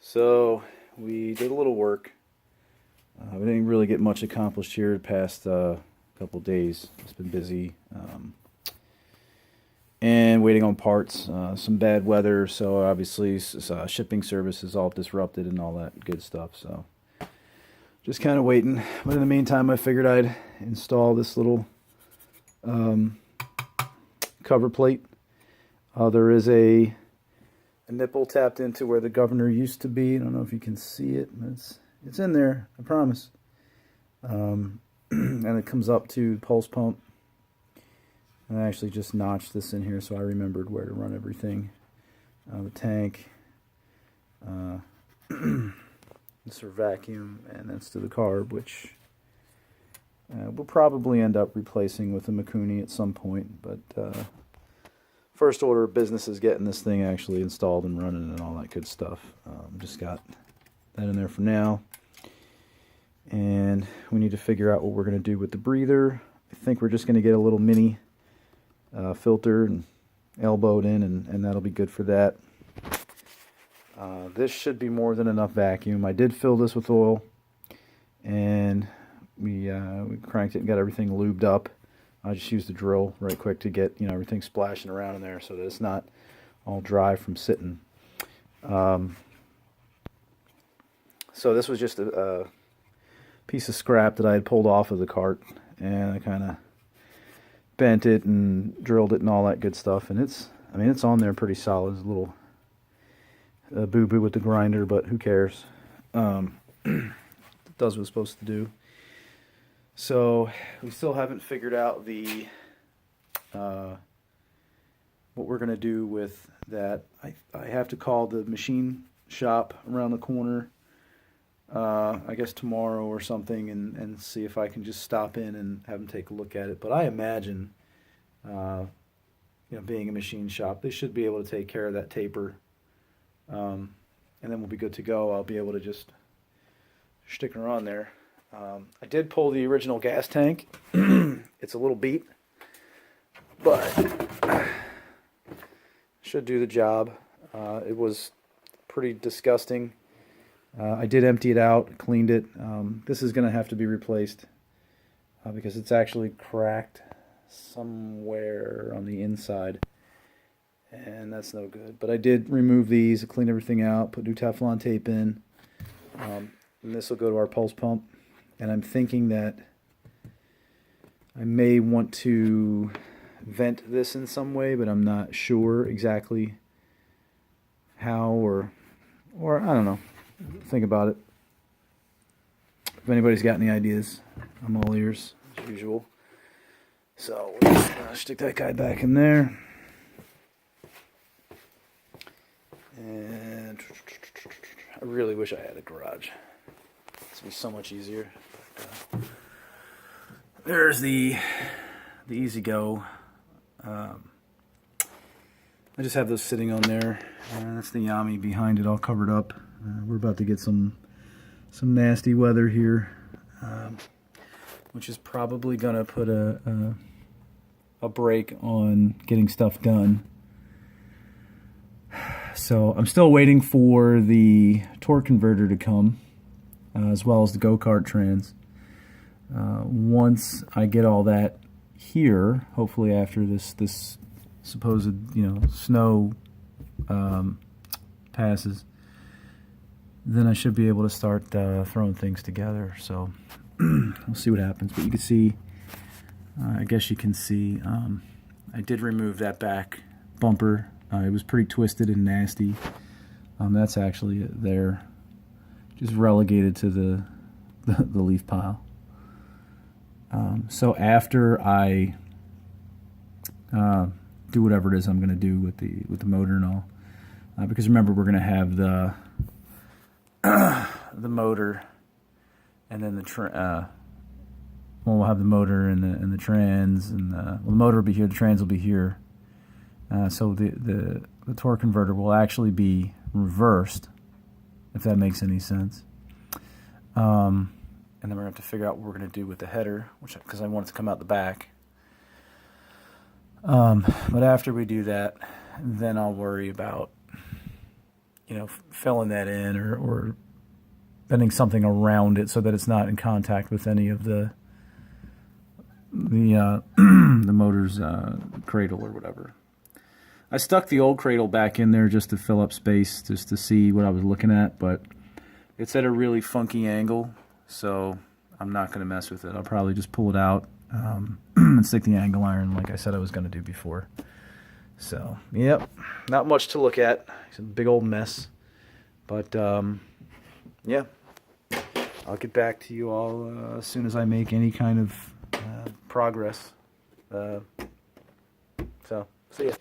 So we did a little work. We didn't really get much accomplished here the past couple days. It's been busy and waiting on parts. Some bad weather, so obviously shipping service is all disrupted and all that good stuff. So just kind of waiting. But in the meantime, I figured I'd install this little cover plate. There is a nipple tapped into where the governor used to be. I don't know if you can see it. It's in there, I promise. And it comes up to the pulse pump. And I actually just notched this in here so I remembered where to run everything. The tank, this for vacuum, and that's to the carb, which we'll probably end up replacing with a Mikuni at some point. But first order of business is getting this thing actually installed and running and all that good stuff. Just got that in there for now. And we need to figure out what we're going to do with the breather. I think we're just going to get a little mini filter and elbowed in, and that'll be good for that. This should be more than enough vacuum. I did fill this with oil, and we cranked it and got everything lubed up. I just used the drill right quick to get everything splashing around in there so that it's not all dry from sitting. So this was just a piece of scrap that I had pulled off of the cart, and I kind of bent it and drilled it and all that good stuff. And it's on there pretty solid. It's a little boo-boo with the grinder, but who cares? It does what it's supposed to do. So we still haven't figured out the what we're going to do with that. I have to call the machine shop around the corner, I guess tomorrow or something, and see if I can just stop in and have them take a look at it. But I imagine, being a machine shop, they should be able to take care of that taper, and then we'll be good to go. I'll be able to just stick her on there. I did pull the original gas tank. It's a little beat, but should do the job. It was pretty disgusting. I did empty it out, cleaned it. This is going to have to be replaced because it's actually cracked somewhere on the inside, and that's no good. But I did remove these, clean everything out, put new Teflon tape in, and this will go to our pulse pump. And I'm thinking that I may want to vent this in some way, but I'm not sure exactly how or I don't know. Think about it. If anybody's got any ideas, I'm all ears as usual. So we'll just stick that guy back in there. And I really wish I had a garage. This would be so much easier. There's the EZGO. I just have those sitting on there. That's the Yami behind it, all covered up. We're about to get some nasty weather here, which is probably gonna put a break on getting stuff done. So I'm still waiting for the torque converter to come, as well as the go-kart trans. Once I get all that here, hopefully after this supposed snow passes, then I should be able to start throwing things together. So we'll see what happens. But you can see, I guess you can see, I did remove that back bumper. It was pretty twisted and nasty. That's actually there, just relegated to the leaf pile. So after I do whatever it is I'm going to do with the motor and all, because remember we're going to have the motor, and then we'll have the motor and the trans, and the motor will be here, the trans will be here. So the torque converter will actually be reversed, if that makes any sense. And then we're going to have to figure out what we're going to do with the header, because I want it to come out the back. But after we do that, then I'll worry about you know, filling that in or bending something around it so that it's not in contact with any of the the motor's cradle or whatever. I stuck the old cradle back in there just to fill up space, just to see what I was looking at, but it's at a really funky angle, so I'm not going to mess with it. I'll probably just pull it out and stick the angle iron like I said I was going to do before. So, yep, not much to look at. It's a big old mess. But, yeah, I'll get back to you all as soon as I make any kind of progress. So, see ya.